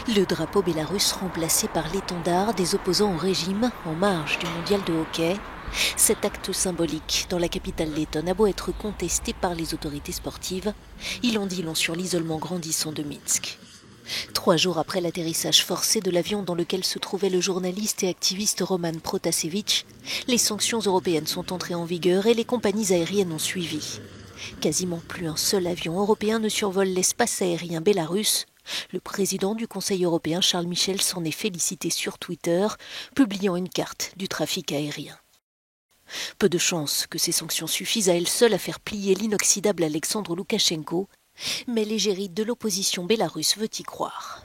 Le drapeau bélarusse remplacé par l'étendard des opposants au régime en marge du mondial de hockey. Cet acte symbolique dans la capitale lettonne a beau être contesté par les autorités sportives, il en dit long sur l'isolement grandissant de Minsk. 3 jours après l'atterrissage forcé de l'avion dans lequel se trouvait le journaliste et activiste Roman Protasevich, les sanctions européennes sont entrées en vigueur et les compagnies aériennes ont suivi. Quasiment plus un seul avion européen ne survole l'espace aérien bélarusse. Le président du Conseil européen, Charles Michel, s'en est félicité sur Twitter, publiant une carte du trafic aérien. Peu de chance que ces sanctions suffisent à elles seules à faire plier l'inoxydable Alexandre Loukachenko, mais l'égérie de l'opposition bélarusse veut y croire.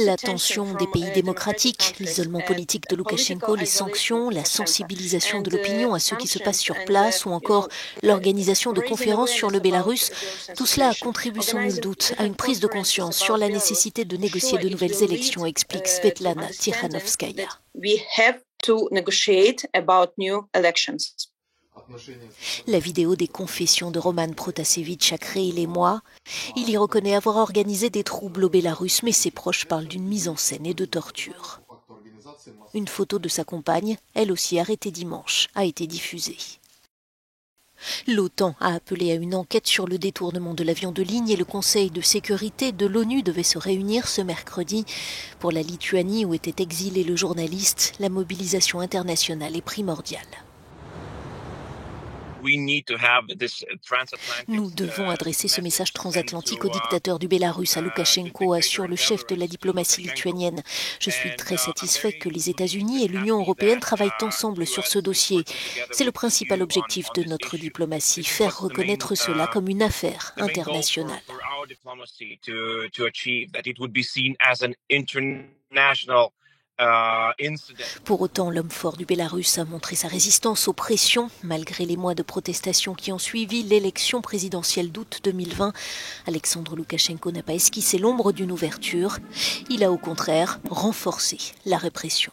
La tension des pays démocratiques, l'isolement politique de Loukachenko, les sanctions, la sensibilisation de l'opinion à ce qui se passe sur place ou encore l'organisation de conférences sur le Bélarus, tout cela contribue sans nul doute à une prise de conscience sur la nécessité de négocier de nouvelles élections, explique Svetlana Tikhanovskaya. La vidéo des confessions de Roman Protasevich a créé l'émoi. Il y reconnaît avoir organisé des troubles au Bélarus, mais ses proches parlent d'une mise en scène et de torture. Une photo de sa compagne, elle aussi arrêtée dimanche, a été diffusée. L'OTAN a appelé à une enquête sur le détournement de l'avion de ligne et le Conseil de sécurité de l'ONU devait se réunir ce mercredi. Pour la Lituanie, où était exilé le journaliste, la mobilisation internationale est primordiale. Nous devons adresser ce message transatlantique au dictateur du Bélarus, à Loukachenko, assure le chef de la diplomatie lituanienne. Je suis très satisfait que les États-Unis et l'Union européenne travaillent ensemble sur ce dossier. C'est le principal objectif de notre diplomatie, faire reconnaître cela comme une affaire internationale. Pour autant, l'homme fort du Bélarus a montré sa résistance aux pressions. Malgré les mois de protestation qui ont suivi l'élection présidentielle d'août 2020, Alexandre Loukachenko n'a pas esquissé l'ombre d'une ouverture. Il a au contraire renforcé la répression.